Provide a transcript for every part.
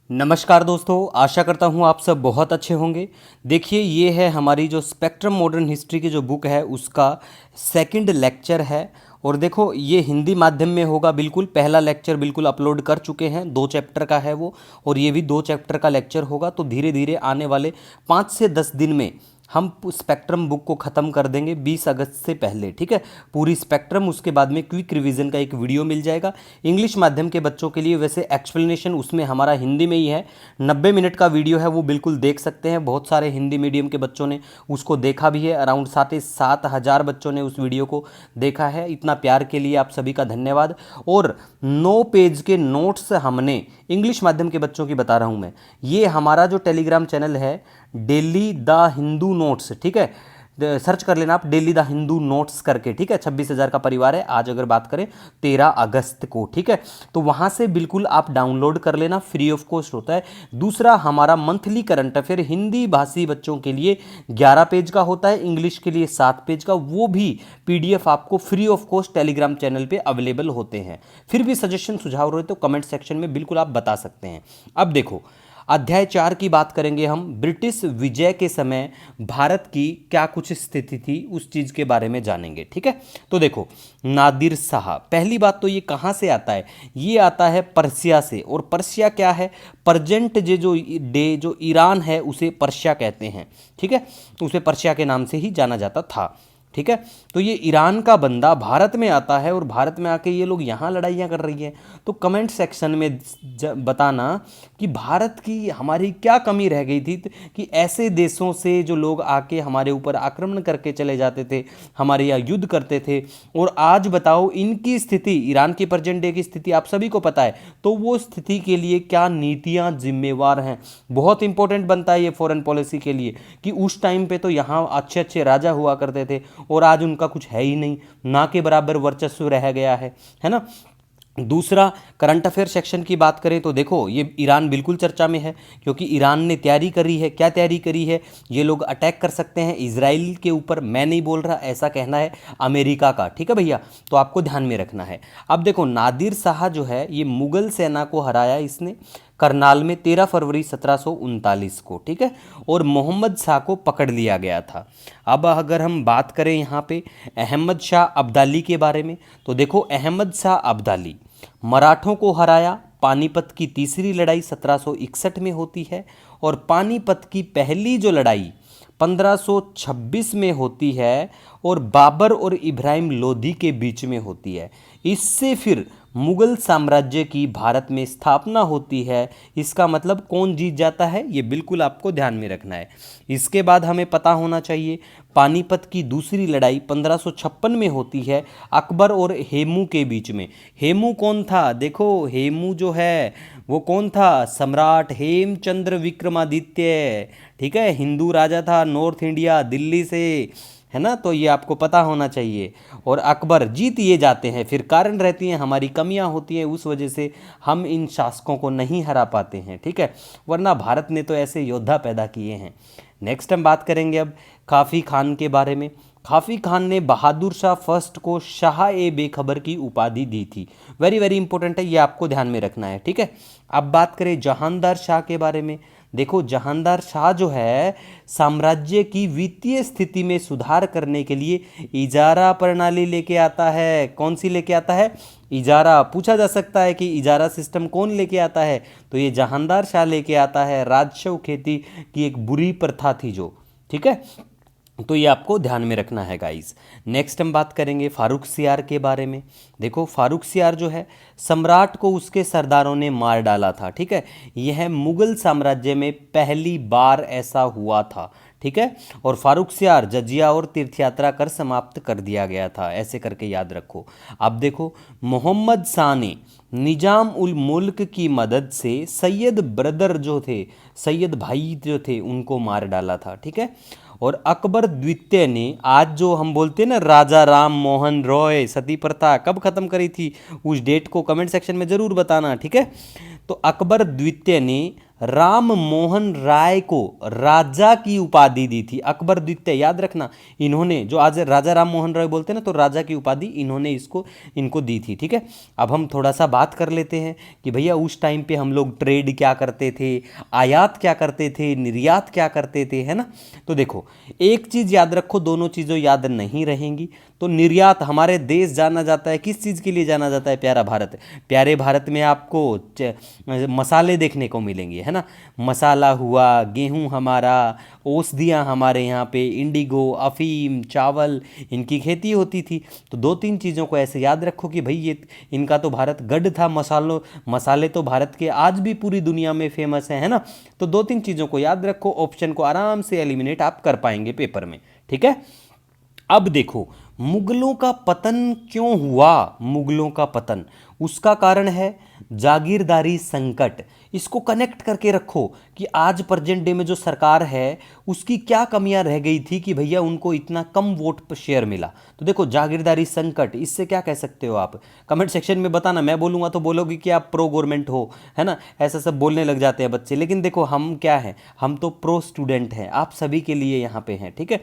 नमस्कार दोस्तों, आशा करता हूँ आप सब बहुत अच्छे होंगे। देखिए, ये है हमारी जो स्पेक्ट्रम मॉडर्न हिस्ट्री की जो बुक है उसका सेकंड लेक्चर है। और देखो, ये हिंदी माध्यम में होगा। बिल्कुल पहला लेक्चर बिल्कुल अपलोड कर चुके हैं, 2 चैप्टर का है वो, और ये भी 2 चैप्टर का लेक्चर होगा। तो धीरे धीरे आने वाले 5 से 10 दिन में हम स्पेक्ट्रम बुक को ख़त्म कर देंगे 20 अगस्त से पहले। ठीक है, पूरी स्पेक्ट्रम, उसके बाद में क्विक रिवीजन का एक वीडियो मिल जाएगा इंग्लिश माध्यम के बच्चों के लिए। वैसे एक्सप्लेनेशन उसमें हमारा हिंदी में ही है, 90 मिनट का वीडियो है, वो बिल्कुल देख सकते हैं। बहुत सारे हिंदी मीडियम के बच्चों ने उसको देखा भी है, अराउंड 7,500 बच्चों ने उस वीडियो को देखा है। इतना प्यार के लिए आप सभी का धन्यवाद। और 9 पेज के नोट्स हमने इंग्लिश माध्यम के बच्चों की बता रहा हूँ मैं। ये हमारा जो टेलीग्राम चैनल है, डेली द हिंदू नोट्स, ठीक है, सर्च कर लेना आप डेली द हिंदू नोट्स करके। ठीक है, 26,000 का परिवार है आज, अगर बात करें 13 अगस्त को। ठीक है, तो वहाँ से बिल्कुल आप डाउनलोड कर लेना, फ्री ऑफ कॉस्ट होता है। दूसरा, हमारा मंथली करंट अफेयर हिंदी भाषी बच्चों के लिए 11 पेज का होता है, इंग्लिश के लिए 7 पेज का। वो भी PDF आपको free of cost Telegram channel पे अवेलेबल होते हैं। फिर भी सजेशन सुझाव रहे तो कमेंट सेक्शन में बिल्कुल आप बता सकते हैं। अब देखो, अध्याय 4 की बात करेंगे हम। ब्रिटिश विजय के समय भारत की क्या कुछ स्थिति थी, उस चीज़ के बारे में जानेंगे। ठीक है, तो देखो, नादिर शाह, पहली बात तो ये कहाँ से आता है? ये आता है पर्सिया से। और पर्सिया क्या है? प्रजेंट जो ईरान है उसे पर्सिया कहते हैं। ठीक है, उसे पर्सिया के नाम से ही जाना जाता था। ठीक है, तो ये ईरान का बंदा भारत में आता है, और भारत में आके ये लोग यहाँ लड़ाइयाँ कर रही हैं। तो कमेंट सेक्शन में बताना कि भारत की हमारी क्या कमी रह गई थी कि ऐसे देशों से जो लोग आके हमारे ऊपर आक्रमण करके चले जाते थे, हमारे यहाँ युद्ध करते थे। और आज बताओ, इनकी स्थिति, ईरान की प्रेजेंट डे की स्थिति आप सभी को पता है, तो वो स्थिति के लिए क्या नीतियाँ जिम्मेवार हैं? बहुत इंपॉर्टेंट बनता है ये फॉरेन पॉलिसी के लिए, कि उस टाइम पे तो यहाँ अच्छे अच्छे राजा हुआ करते थे, और आज उनका कुछ है ही नहीं, ना के बराबर वर्चस्व रह गया है ना। दूसरा, करंट अफेयर सेक्शन की बात करें तो देखो, ये ईरान बिल्कुल चर्चा में है, क्योंकि ईरान ने तैयारी करी है। क्या तैयारी करी है? ये लोग अटैक कर सकते हैं इजराइल के ऊपर। मैं नहीं बोल रहा, ऐसा कहना है अमेरिका का। ठीक है भैया, तो आपको ध्यान में रखना है। अब देखो, नादिर शाह जो है, ये मुगल सेना को हराया इसने करनाल में 13 फरवरी 1739 को। ठीक है, और मोहम्मद शाह को पकड़ लिया गया था। अब अगर हम बात करें यहाँ पे अहमद शाह अब्दाली के बारे में, तो देखो, अहमद शाह अब्दाली मराठों को हराया। पानीपत की तीसरी लड़ाई 1761 में होती है, और पानीपत की पहली जो लड़ाई 1526 में होती है, और बाबर और इब्राहिम लोधी के बीच में होती है। इससे फिर मुगल साम्राज्य की भारत में स्थापना होती है। इसका मतलब कौन जीत जाता है, ये बिल्कुल आपको ध्यान में रखना है। इसके बाद हमें पता होना चाहिए, पानीपत की दूसरी लड़ाई 1556 में होती है, अकबर और हेमू के बीच में। हेमू कौन था? देखो, हेमू जो है वो कौन था? सम्राट हेमचंद्र विक्रमादित्य। ठीक है, हिंदू राजा था, नॉर्थ इंडिया, दिल्ली से, है ना। तो ये आपको पता होना चाहिए। और अकबर जीत ये जाते हैं, फिर कारण रहती हैं, हमारी कमियां होती हैं, उस वजह से हम इन शासकों को नहीं हरा पाते हैं। ठीक है, वरना भारत ने तो ऐसे योद्धा पैदा किए हैं। नेक्स्ट हम बात करेंगे अब काफ़ी खान के बारे में। काफ़ी खान ने बहादुर शाह फर्स्ट को शाह ए बेखबर की उपाधि दी थी। वेरी वेरी इंपॉर्टेंट है, ये आपको ध्यान में रखना है। ठीक है, अब बात करें जहांदार शाह के बारे में। देखो, जहांदार शाह जो है, साम्राज्य की वित्तीय स्थिति में सुधार करने के लिए इजारा प्रणाली लेके आता है। कौन सी लेके आता है? इजारा। पूछा जा सकता है कि इजारा सिस्टम कौन लेके आता है, तो ये जहांदार शाह लेके आता है। राजस्व खेती की एक बुरी प्रथा थी जो। ठीक है, तो ये आपको ध्यान में रखना है गाइस। नेक्स्ट हम बात करेंगे फारूक सियार के बारे में। देखो, फारूक सियार जो है, सम्राट को उसके सरदारों ने मार डाला था। ठीक है, यह मुगल साम्राज्य में पहली बार ऐसा हुआ था। ठीक है, और फारूक सियार जजिया और तीर्थ यात्रा कर समाप्त कर दिया गया था, ऐसे करके याद रखो। अब देखो, मोहम्मद शाह ने निजाम उल मुल्क की मदद से सैयद ब्रदर जो थे, सैयद भाई जो थे, उनको मार डाला था। ठीक है, और अकबर द्वितीय ने, आज जो हम बोलते हैं ना राजा राम मोहन रॉय, सती प्रथा कब खत्म करी थी, उस डेट को कमेंट सेक्शन में जरूर बताना। ठीक है, तो अकबर द्वितीय ने राम मोहन राय को राजा की उपाधि दी थी। अकबर द्वितीय, याद रखना, इन्होंने जो आज राजा राम मोहन राय बोलते हैं ना, तो राजा की उपाधि इन्होंने इनको दी थी। ठीक है, अब हम थोड़ा सा बात कर लेते हैं कि भैया उस टाइम पे हम लोग ट्रेड क्या करते थे, आयात क्या करते थे, निर्यात क्या करते थे, है ना। तो देखो एक चीज़ याद रखो, दोनों चीज़ों याद नहीं रहेंगी। तो निर्यात, हमारे देश जाना जाता है किस चीज़ के लिए जाना जाता है, प्यारा भारत। प्यारे भारत में आपको मसाले देखने को मिलेंगे, है ना। मसाला हुआ, गेहूं हमारा, औषधियाँ हमारे यहाँ पे, इंडिगो, अफीम, चावल, इनकी खेती होती थी। तो दो तीन चीज़ों को ऐसे याद रखो कि भाई ये इनका तो भारत गढ़ था मसालों, मसाले तो भारत के आज भी पूरी दुनिया में फेमस है ना। तो दो तीन चीज़ों को याद रखो, ऑप्शन को आराम से एलिमिनेट आप कर पाएंगे पेपर में। ठीक है, अब देखो मुगलों का पतन क्यों हुआ। मुगलों का पतन, उसका कारण है जागीरदारी संकट। इसको कनेक्ट करके रखो कि आज प्रेजेंट डे में जो सरकार है उसकी क्या कमियां रह गई थी कि भैया उनको इतना कम वोट पर शेयर मिला। तो देखो जागीरदारी संकट, इससे क्या कह सकते हो आप, कमेंट सेक्शन में बताना। मैं बोलूँगा तो बोलोगे कि आप प्रो गवर्नमेंट हो, है ना, ऐसा सब बोलने लग जाते हैं बच्चे। लेकिन देखो हम क्या हैं, हम तो प्रो स्टूडेंट हैं, आप सभी के लिए यहाँ पे हैं। ठीक है,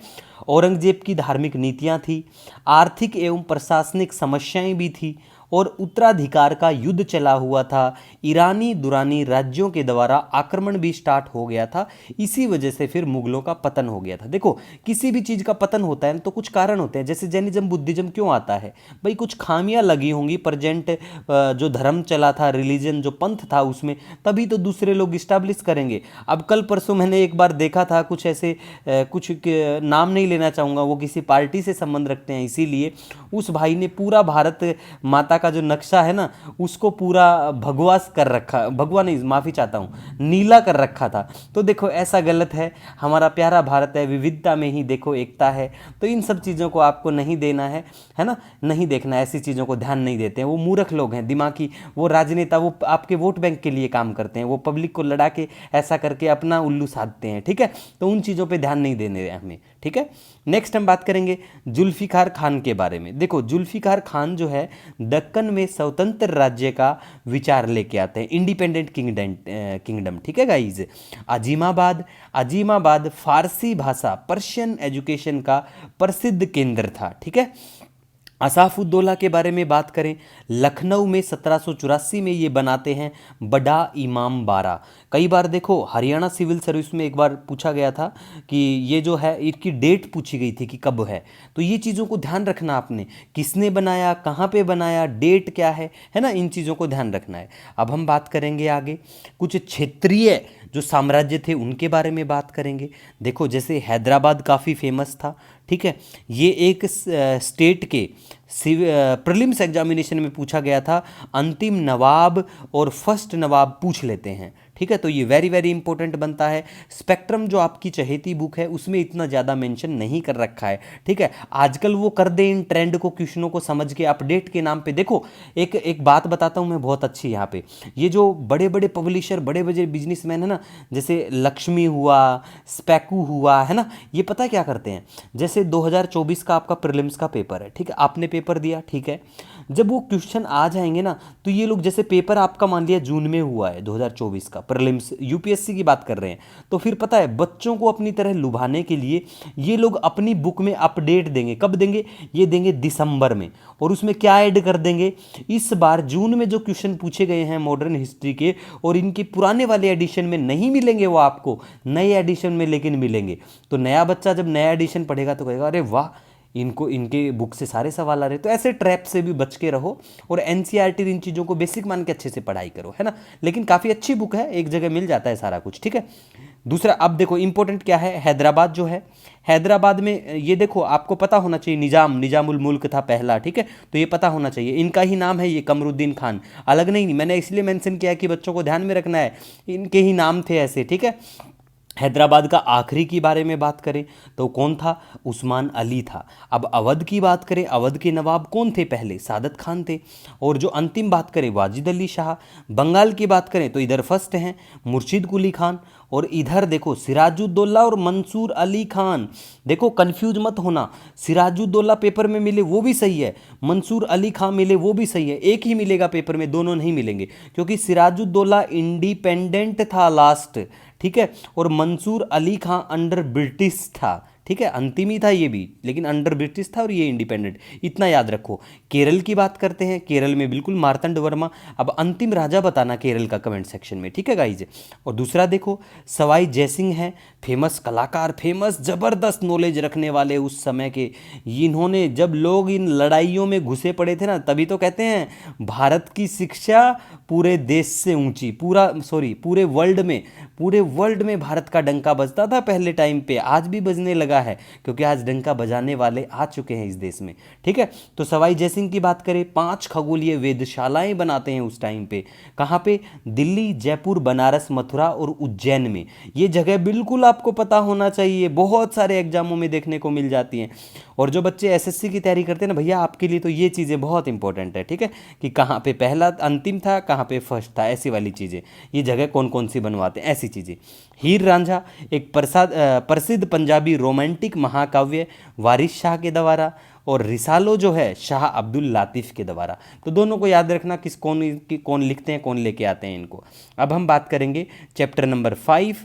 औरंगजेब की धार्मिक नीतियाँ थी, आर्थिक एवं प्रशासनिक समस्याएं भी थी, और उत्तराधिकार का युद्ध चला हुआ था। ईरानी दुरानी राज्यों के द्वारा आक्रमण भी स्टार्ट हो गया था। इसी वजह से फिर मुगलों का पतन हो गया था। देखो किसी भी चीज़ का पतन होता है तो कुछ कारण होते हैं। जैसे जैनिज्म बुद्धिज्म क्यों आता है भाई, कुछ खामियां लगी होंगी प्रेजेंट जो धर्म चला था, रिलीजन जो पंथ था उसमें, तभी तो दूसरे लोग इस्टेब्लिश करेंगे। अब कल परसों मैंने एक बार देखा था कुछ ऐसे कुछ नाम नहीं लेना चाहूँगा, वो किसी पार्टी से संबंध रखते हैं, इसीलिए उस भाई ने पूरा भारत माता का जो नक्शा है ना उसको पूरा भगवा कर रखा, भगवा नहीं माफ़ी चाहता हूँ, नीला कर रखा था। तो देखो ऐसा गलत है, हमारा प्यारा भारत है, विविधता में ही देखो एकता है। तो इन सब चीज़ों को आपको नहीं देना है ना, नहीं देखना, ऐसी चीज़ों को ध्यान नहीं देते हैं। वो मूर्ख लोग हैं, दिमागी, वो राजनेता, वो आपके वोट बैंक के लिए काम करते हैं, वो पब्लिक को लड़ा के ऐसा करके अपना उल्लू साधते हैं। ठीक है, तो उन चीज़ों पर ध्यान नहीं देने हमें। ठीक है, नेक्स्ट हम बात करेंगे जुल्फिकार खान के बारे में। देखो जुल्फिकार खान जो है दक्कन में स्वतंत्र राज्य का विचार लेके आते हैं, इंडिपेंडेंट किंगडम। ठीक है गाइज, अजीमाबाद, अजीमाबाद फारसी भाषा, पर्शियन एजुकेशन का प्रसिद्ध केंद्र था। ठीक है, असाफुद्दौला के बारे में बात करें, लखनऊ में 1784 में ये बनाते हैं बड़ा इमाम बारा। कई बार देखो हरियाणा सिविल सर्विस में एक बार पूछा गया था कि ये जो है इसकी डेट पूछी गई थी कि कब है। तो ये चीज़ों को ध्यान रखना आपने, किसने बनाया, कहाँ पे बनाया, डेट क्या है ना, इन चीज़ों को ध्यान रखना है। अब हम बात करेंगे आगे कुछ क्षेत्रीय जो साम्राज्य थे उनके बारे में बात करेंगे। देखो जैसे हैदराबाद काफ़ी फेमस था। ठीक है, ये एक स्टेट के प्रीलिम्स एग्जामिनेशन में पूछा गया था, अंतिम नवाब और फर्स्ट नवाब पूछ लेते हैं। ठीक है, तो ये वेरी वेरी इंपॉर्टेंट बनता है। स्पेक्ट्रम जो आपकी चहेती बुक है उसमें इतना ज़्यादा मेंशन नहीं कर रखा है। ठीक है, आजकल वो कर दे इन ट्रेंड को, क्वेश्चनों को समझ के अपडेट के नाम पे। देखो एक बात बताता हूँ मैं बहुत अच्छी यहाँ पे, ये जो बड़े बड़े पब्लिशर, बड़े बड़े बिजनेसमैन है ना, जैसे लक्ष्मी हुआ, स्पेकू हुआ, है ना, ये पता क्या करते हैं, जैसे 2024 का आपका प्रीलिम्स का पेपर है। ठीक है, आपने पेपर दिया, ठीक है, जब वो क्वेश्चन आ जाएंगे ना तो ये लोग, जैसे पेपर आपका मान लिया जून में हुआ है 2024 का प्रीलिम्स, यूपीएससी की बात कर रहे हैं, तो फिर पता है बच्चों को अपनी तरह लुभाने के लिए ये लोग अपनी बुक में अपडेट देंगे। कब देंगे, ये देंगे दिसंबर में, और उसमें क्या ऐड कर देंगे, इस बार जून में जो क्वेश्चन पूछे गए हैं मॉडर्न हिस्ट्री के और इनके पुराने वाले एडिशन में नहीं मिलेंगे, वो आपको नए एडिशन में लेकिन मिलेंगे। तो नया बच्चा जब नया एडिशन पढ़ेगा तो कहेगा अरे वाह, इनको इनके बुक से सारे सवाल आ रहे। तो ऐसे ट्रैप से भी बच के रहो और एनसीईआरटी इन चीज़ों को बेसिक मान के अच्छे से पढ़ाई करो, है ना। लेकिन काफ़ी अच्छी बुक है, एक जगह मिल जाता है सारा कुछ। ठीक है, दूसरा अब देखो इंपॉर्टेंट क्या है, हैदराबाद जो है, हैदराबाद में ये देखो आपको पता होना चाहिए, निजामुल मुल्क था पहला। ठीक है, तो ये पता होना चाहिए, इनका ही नाम है ये कमरुद्दीन खान, अलग नहीं। मैंने इसलिए मेंशन किया कि बच्चों को ध्यान में रखना है, इनके ही नाम थे ऐसे। ठीक है, हैदराबाद का आखिरी के बारे में बात करें तो कौन था? उस्मान अली था। अब अवध की बात करें, अवध के नवाब कौन थे? पहले सादत खान थे। और जो अंतिम बात करें, वाजिद अली शाह। बंगाल की बात करें तो इधर फर्स्ट हैं मुर्शिद कुली खान, और इधर देखो सिराजुद्दौला और मंसूर अली खान। देखो कंफ्यूज मत होना, सिराजुद्दौला पेपर में मिले वो भी सही है, मंसूर अली खान मिले वो भी सही है, एक ही मिलेगा पेपर में, दोनों नहीं मिलेंगे, क्योंकि सिराजुद्दौला इंडिपेंडेंट था लास्ट, ठीक है, और मंसूर अली खां अंडर ब्रिटिश था, ठीक है, अंतिम ही था ये भी, लेकिन अंडर ब्रिटिश था और ये इंडिपेंडेंट, इतना याद रखो। केरल की बात करते हैं, केरल में बिल्कुल मार्तंड वर्मा। अब अंतिम राजा बताना केरल का कमेंट सेक्शन में, ठीक है गाइज। और दूसरा देखो, सवाई जयसिंह हैं, फेमस कलाकार, फेमस ज़बरदस्त नॉलेज रखने वाले उस समय के। इन्होंने जब लोग इन लड़ाइयों में घुसे पड़े थे ना, तभी तो कहते हैं भारत की शिक्षा पूरे देश से ऊंची, पूरे वर्ल्ड में भारत का डंका बजता था पहले टाइम पे, आज भी बजने लगा है, क्योंकि आज डंका बजाने वाले आ चुके हैं इस देश में, ठीक है। तो सवाई जयसिंह की बात करें, 5 खगोलीय वेधशालाएं बनाते हैं उस टाइम पे। कहाँ पे? दिल्ली, जयपुर, बनारस, मथुरा और उज्जैन में। ये जगह बिल्कुल आपको पता होना चाहिए, बहुत सारे एग्जामों में देखने को मिल जाती हैं। और जो बच्चे एसएससी की तैयारी करते हैं ना भैया, आपके लिए तो ये चीज़ें बहुत इंपॉर्टेंट है, ठीक है, कि कहाँ पे पहला अंतिम था, कहाँ पे फर्स्ट था, ऐसी वाली चीज़ें, ये जगह कौन कौन सी बनवाते हैं, ऐसी चीज़ें। हीर रांझा एक प्रसिद्ध पंजाबी रोमांटिक महाकाव्य, वारिस शाह के द्वारा, और रिसालो जो है शाह अब्दुल लातिफ के द्वारा। तो दोनों को याद रखना, कौन लिखते हैं, कौन लेके आते हैं इनको। अब हम बात करेंगे chapter number 5,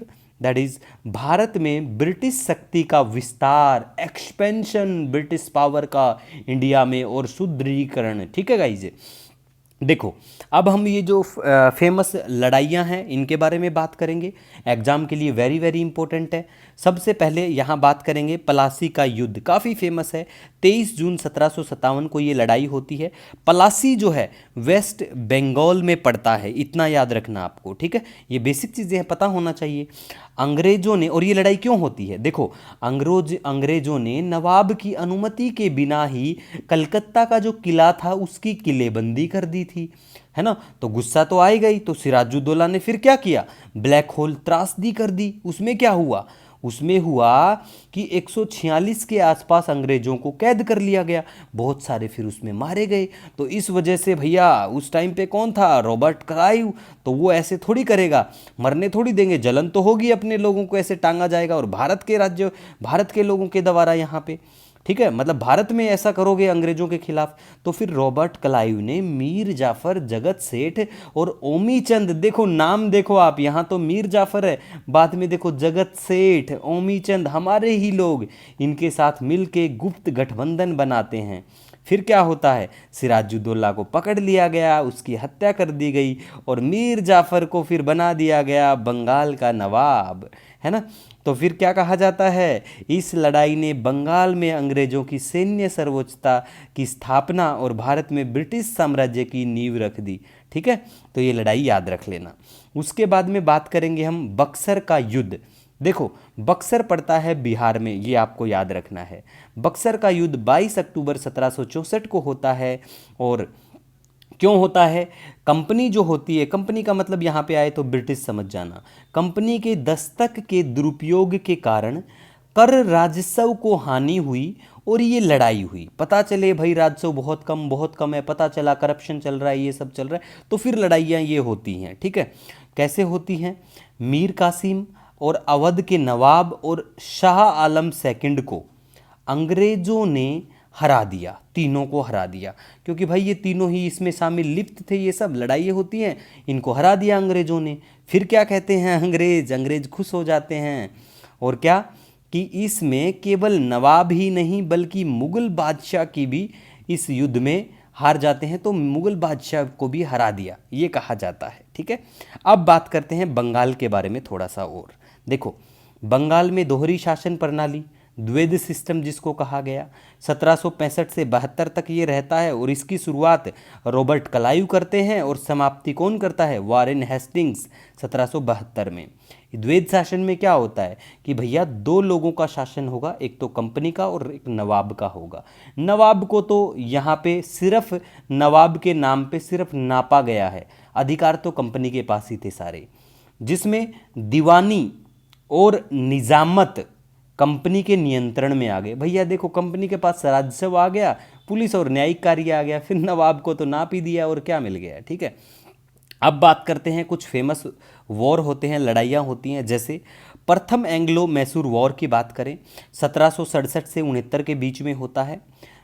that is Bharat में ब्रिटिश शक्ति का विस्तार, एक्सपेंशन ब्रिटिश पावर का इंडिया में, और सुदृढ़ीकरण, ठीक है गाइज। देखो अब हम ये जो फेमस लड़ाइयाँ हैं इनके बारे में बात करेंगे, एग्जाम के लिए वेरी वेरी इंपॉर्टेंट है। सबसे पहले यहाँ बात करेंगे पलासी का युद्ध, काफ़ी फेमस है, 23 जून 1757 को ये लड़ाई होती है। पलासी जो है वेस्ट बंगाल में पड़ता है, इतना याद रखना आपको, ठीक है, ये बेसिक चीज़ें पता होना चाहिए। अंग्रेजों ने, और ये लड़ाई क्यों होती है, देखो अंग्रेजों ने नवाब की अनुमति के बिना ही कलकत्ता का जो किला था उसकी किलेबंदी कर दी थी, है ना, तो गुस्सा तो आएगा ही। तो सिराजुद्दौला ने फिर क्या किया, ब्लैक होल त्रासदी कर दी। उसमें क्या हुआ, उसमें हुआ कि 146 के आसपास अंग्रेजों को कैद कर लिया गया, बहुत सारे फिर उसमें मारे गए। तो इस वजह से भैया उस टाइम पे कौन था, रॉबर्ट क्लाइव, तो वो ऐसे थोड़ी करेगा, मरने थोड़ी देंगे, जलन तो होगी, अपने लोगों को ऐसे टांगा जाएगा, और भारत के लोगों के द्वारा यहाँ पे, ठीक है, मतलब भारत में ऐसा करोगे अंग्रेजों के खिलाफ। तो फिर रॉबर्ट क्लाइव ने मीर जाफर, जगत सेठ और ओमी चंद, देखो नाम देखो आप, यहाँ तो मीर जाफर है, बाद में देखो जगत सेठ, ओमी चंद, हमारे ही लोग, इनके साथ मिलके गुप्त गठबंधन बनाते हैं। फिर क्या होता है, सिराजुद्दौला को पकड़ लिया गया, उसकी हत्या कर दी गई, और मीर जाफर को फिर बना दिया गया बंगाल का नवाब, है ना। तो फिर क्या कहा जाता है, इस लड़ाई ने बंगाल में अंग्रेजों की सैन्य सर्वोच्चता की स्थापना और भारत में ब्रिटिश साम्राज्य की नींव रख दी, ठीक है, तो ये लड़ाई याद रख लेना। उसके बाद में बात करेंगे हम बक्सर का युद्ध। देखो बक्सर पड़ता है बिहार में, ये आपको याद रखना है। बक्सर का युद्ध 22 अक्टूबर 1764 को होता है, और क्यों होता है, कंपनी जो होती है, कंपनी का मतलब यहाँ पे आए तो ब्रिटिश समझ जाना, कंपनी के दस्तक के दुरुपयोग के कारण कर राजस्व को हानि हुई और ये लड़ाई हुई। पता चले भाई राजस्व बहुत कम है, पता चला करप्शन चल रहा है, ये सब चल रहा है, तो फिर लड़ाइयाँ ये होती हैं, ठीक है। कैसे होती हैं, मीर कासिम और अवध के नवाब और शाह आलम सेकंड को अंग्रेजों ने हरा दिया, तीनों को हरा दिया, क्योंकि भाई ये तीनों ही इसमें शामिल लिप्त थे, ये सब लड़ाइयाँ होती हैं, इनको हरा दिया अंग्रेजों ने। फिर क्या कहते हैं अंग्रेज खुश हो जाते हैं, और क्या कि इसमें केवल नवाब ही नहीं बल्कि मुगल बादशाह की भी इस युद्ध में हार जाते हैं, तो मुगल बादशाह को भी हरा दिया, ये कहा जाता है, ठीक है। अब बात करते हैं बंगाल के बारे में थोड़ा सा और। देखो बंगाल में दोहरी शासन प्रणाली, द्वैध सिस्टम जिसको कहा गया, 1765 से 72 तक ये रहता है, और इसकी शुरुआत रॉबर्ट क्लाइव करते हैं और समाप्ति कौन करता है, वारेन हेस्टिंग्स 1772 में। द्वैध शासन में क्या होता है कि भैया 2 लोगों का शासन होगा, एक तो कंपनी का और एक नवाब का होगा। नवाब को तो यहाँ पे सिर्फ नवाब के नाम पे सिर्फ नापा गया है, अधिकार तो कंपनी के पास ही थे सारे, जिसमें दीवानी और निजामत कंपनी के नियंत्रण में आ गए। भैया देखो, कंपनी के पास राजस्व आ गया, पुलिस और न्यायिक कार्य आ गया, फिर नवाब को तो नाप ही दिया और क्या मिल गया। ठीक है, अब बात करते हैं कुछ फेमस वॉर होते हैं, लड़ाइयाँ होती हैं। जैसे प्रथम एंग्लो मैसूर वॉर की बात करें, 1767 से 69 के बीच में होता है।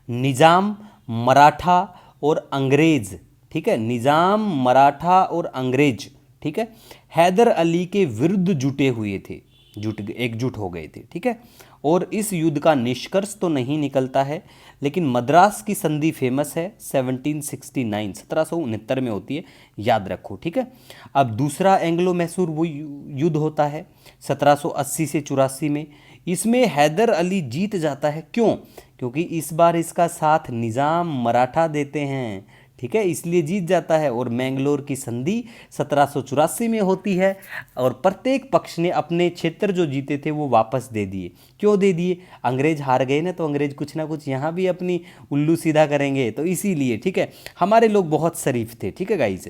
निज़ाम, मराठा और अंग्रेज, ठीक है, निज़ाम, मराठा और अंग्रेज, ठीक है, हैदर अली के विरुद्ध जुटे हुए थे, एकजुट हो गए थे। ठीक है, और इस युद्ध का निष्कर्ष तो नहीं निकलता है, लेकिन मद्रास की संधि फेमस है, 1769, 1769 में होती है, याद रखो। ठीक है, अब दूसरा एंग्लो मैसूर वो युद्ध होता है 1780 से 84 में। इसमें हैदर अली जीत जाता है। क्यों? क्योंकि इस बार इसका साथ निज़ाम मराठा देते हैं। ठीक है, इसलिए जीत जाता है। और मैंगलोर की संधि 1784 में होती है, और प्रत्येक पक्ष ने अपने क्षेत्र जो जीते थे वो वापस दे दिए। क्यों दे दिए? अंग्रेज हार गए ना, तो अंग्रेज कुछ ना कुछ यहाँ भी अपनी उल्लू सीधा करेंगे, तो इसीलिए। ठीक है, हमारे लोग बहुत शरीफ थे। ठीक है गाइस,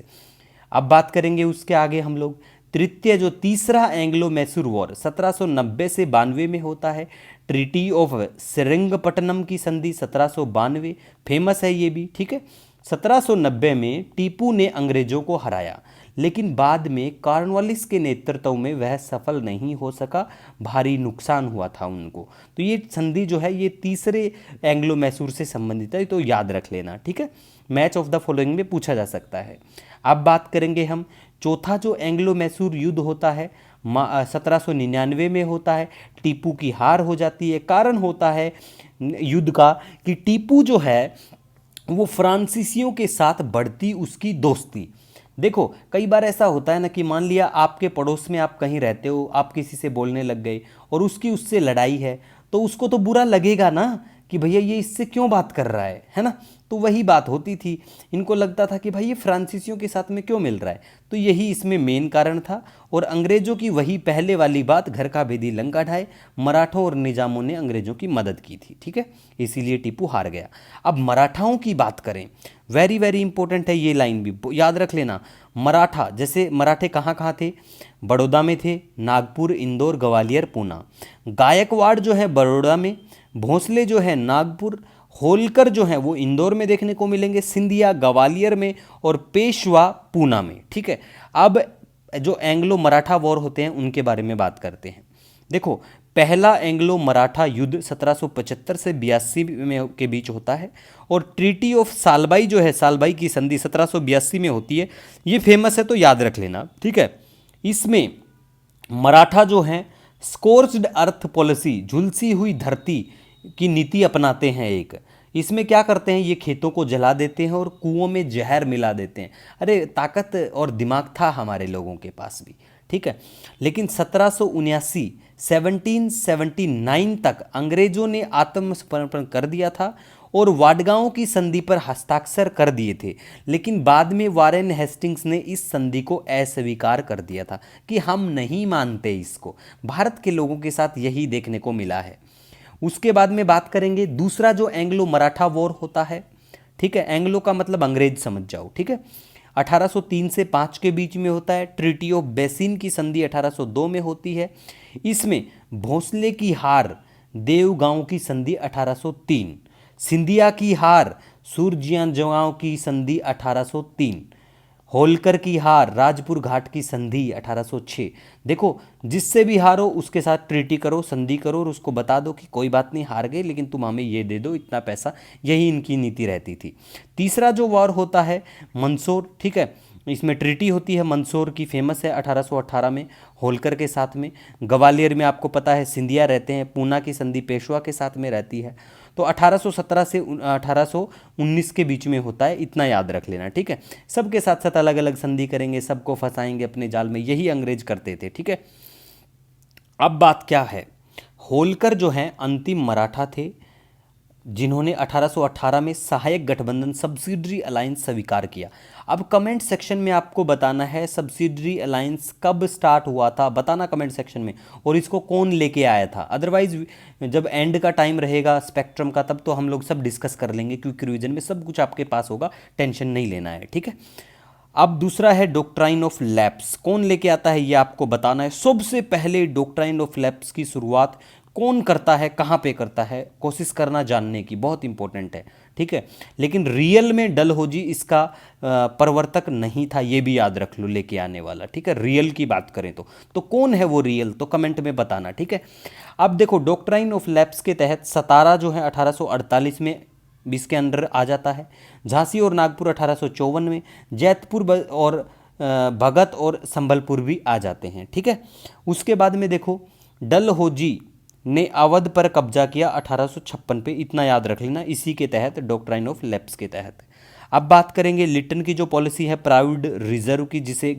अब बात करेंगे उसके आगे हम लोग तृतीय, जो तीसरा एंग्लो मैसूर वॉर 1790 से 92 में होता है। ट्रीटी ऑफ सेरिंगपट्टनम की संधि 1792 फेमस है ये भी। ठीक है, 1790 में टीपू ने अंग्रेजों को हराया, लेकिन बाद में कॉर्नवालिस के नेतृत्व में वह सफल नहीं हो सका, भारी नुकसान हुआ था उनको। तो ये संधि जो है ये तीसरे एंग्लो मैसूर से संबंधित है, तो याद रख लेना। ठीक है, मैच ऑफ द फॉलोइंग में पूछा जा सकता है। अब बात करेंगे हम चौथा जो एंग्लो मैसूर युद्ध होता है 1799 में होता है। टीपू की हार हो जाती है। कारण होता है युद्ध का कि टीपू जो है वो फ्रांसीसियों के साथ बढ़ती उसकी दोस्ती। देखो, कई बार ऐसा होता है ना कि मान लिया आपके पड़ोस में आप कहीं रहते हो, आप किसी से बोलने लग गए और उसकी उससे लड़ाई है, तो उसको तो बुरा लगेगा ना कि भैया ये इससे क्यों बात कर रहा है ना। तो वही बात होती थी, इनको लगता था कि भाई ये फ्रांसीसियों के साथ में क्यों मिल रहा है, तो यही इसमें मेन कारण था। और अंग्रेजों की वही पहले वाली बात, घर का भेदी लंका ढाए, मराठों और निजामों ने अंग्रेजों की मदद की थी। ठीक है, इसीलिए टीपू हार गया। अब मराठाओं की बात करें, वेरी वेरी इंपॉर्टेंट है ये लाइन भी, याद रख लेना। मराठा, जैसे मराठे कहाँ कहाँ थे? बड़ौदा में थे, नागपुर, इंदौर, ग्वालियर, पूना। गायकवाड़ जो है बड़ौदा में, भोंसले जो है नागपुर, होलकर जो है वो इंदौर में देखने को मिलेंगे, सिंधिया ग्वालियर में, और पेशवा पूना में। ठीक है, अब जो एंग्लो मराठा वॉर होते हैं उनके बारे में बात करते हैं। देखो, पहला एंग्लो मराठा युद्ध 1775 से 82 में के बीच होता है, और ट्रीटी ऑफ सालबाई जो है, सालबाई की संधि 1782 में होती है। ये फेमस है, तो याद रख लेना। ठीक है, इसमें मराठा जो हैं स्कोर्च्ड अर्थ पॉलिसी, झुलसी हुई धरती की नीति अपनाते हैं। एक इसमें क्या करते हैं, ये खेतों को जला देते हैं और कुओं में जहर मिला देते हैं। अरे ताकत और दिमाग था हमारे लोगों के पास भी। ठीक है, लेकिन 1779 1779 तक अंग्रेजों ने आत्मसमर्पण कर दिया था और वाडगांव की संधि पर हस्ताक्षर कर दिए थे। लेकिन बाद में वारेन हेस्टिंग्स ने इस संधि को अस्वीकार कर दिया था कि हम नहीं मानते इसको। भारत के लोगों के साथ यही देखने को मिला है। उसके बाद में बात करेंगे दूसरा जो एंग्लो मराठा वॉर होता है। ठीक है, एंग्लो का मतलब अंग्रेज समझ जाओ। ठीक है, 1803 से 5 के बीच में होता है। ट्रीटी ऑफ बेसिन की संधि 1802 में होती है। इसमें भोंसले की हार, देवगांव की संधि 1803, सिंधिया की हार, सुरजियानजगांव की संधि 1803, होलकर की हार, राजपुर घाट की संधि 1806। देखो, जिससे भी हारो उसके साथ ट्रीटी करो, संधि करो, और उसको बता दो कि कोई बात नहीं, हार गए लेकिन तुम हमें ये दे दो, इतना पैसा। यही इनकी नीति रहती थी। तीसरा जो वॉर होता है मंदसौर। ठीक है, इसमें ट्रीटी होती है मंदसौर की, फेमस है 1818 में होलकर के साथ में। ग्वालियर में आपको पता है सिंधिया रहते हैं। पूना की संधि पेशवा के साथ में रहती है। तो 1817 से 1819 के बीच में होता है, इतना याद रख लेना। ठीक है, सबके साथ साथ अलग अलग संधि करेंगे, सबको फंसाएंगे अपने जाल में, यही अंग्रेज करते थे। ठीक है, अब बात क्या है, होलकर जो हैं अंतिम मराठा थे जिन्होंने 1818 में सहायक गठबंधन सब्सिडरी अलायंस स्वीकार किया। अब कमेंट सेक्शन में आपको बताना है सब्सिडरी अलायंस कब स्टार्ट हुआ था, बताना कमेंट सेक्शन में, और इसको कौन लेके आया था। अदरवाइज जब एंड का टाइम रहेगा स्पेक्ट्रम का, तब तो हम लोग सब डिस्कस कर लेंगे, क्योंकि रिवीजन में सब कुछ आपके पास होगा, टेंशन नहीं लेना है। ठीक है, अब दूसरा है डॉक्ट्राइन ऑफ लैप्स। कौन लेके आता है ये आपको बताना है। सबसे पहले डॉक्ट्राइन ऑफ लैप्स की शुरुआत कौन करता है, कहाँ पे करता है, कोशिश करना जानने की, बहुत इंपॉर्टेंट है, ठीक है। लेकिन रियल में डलहौजी इसका प्रवर्तक नहीं था, ये भी याद रख लो लेके आने वाला, ठीक है। रियल की बात करें तो कौन है वो रियल, तो कमेंट में बताना, ठीक है। अब देखो डॉक्ट्राइन ऑफ लैप्स के तहत सतारा जो है 1848 में इसके अंडर आ जाता है, झांसी और नागपुर 1854 में, जैतपुर और भगत और संबलपुर भी आ जाते हैं, ठीक है। उसके बाद में देखो डलहौजी ने अवध पर कब्जा किया 1856 पे, इतना याद रख लेना, इसी के तहत डॉक्ट्राइन ऑफ लैप्स के तहत। अब बात करेंगे लिटन की जो पॉलिसी है प्राइवेट रिजर्व की, जिसे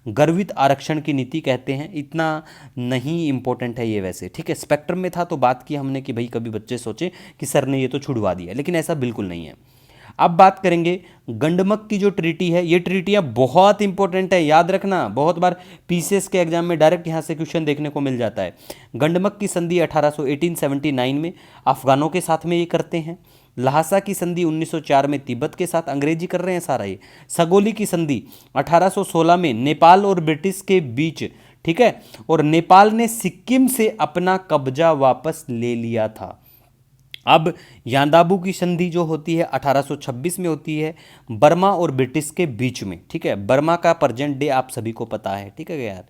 गर्वित आरक्षण की नीति कहते हैं, इतना नहीं इंपॉर्टेंट है ये वैसे, ठीक है। स्पेक्ट्रम में था तो बात की हमने कि भाई कभी बच्चे सोचे कि सर ने ये तो छुड़वा दिया, लेकिन ऐसा बिल्कुल नहीं है। अब बात करेंगे गंडमक की जो ट्रीटी है, ये ट्रीटियाँ बहुत इंपॉर्टेंट है, याद रखना, बहुत बार पीसीएस के एग्जाम में डायरेक्ट यहाँ से क्वेश्चन देखने को मिल जाता है। गंडमक की संधि 1879 में अफगानों के साथ में ये करते हैं। लहासा की संधि 1904 में तिब्बत के साथ, अंग्रेजी कर रहे हैं सारा ये। सगोली की संधि 1816 में नेपाल और ब्रिटिश के बीच, ठीक है, और नेपाल ने सिक्किम से अपना कब्जा वापस ले लिया था। अब यादाबू की संधि जो होती है 1826 में होती है बर्मा और ब्रिटिश के बीच में, ठीक है। बर्मा का प्रेजेंट डे आप सभी को पता है, ठीक है यार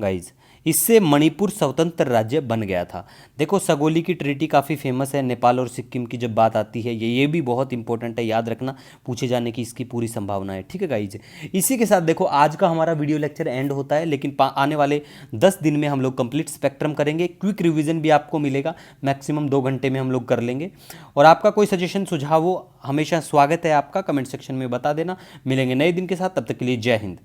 गाइज। इससे मणिपुर स्वतंत्र राज्य बन गया था। देखो सगोली की ट्रीटी काफ़ी फेमस है, नेपाल और सिक्किम की जब बात आती है ये भी बहुत इंपॉर्टेंट है, याद रखना, पूछे जाने की इसकी पूरी संभावना है, ठीक है गाइज। इसी के साथ देखो आज का हमारा वीडियो लेक्चर एंड होता है, लेकिन आने वाले 10 दिन में हम लोग कंप्लीट स्पेक्ट्रम करेंगे। क्विक रिविजन भी आपको मिलेगा, मैक्सिमम 2 घंटे में हम लोग कर लेंगे। और आपका कोई सजेशन सुझाव हो, हमेशा स्वागत है आपका, कमेंट सेक्शन में बता देना। मिलेंगे नए दिन के साथ, तब तक के लिए जय हिंद।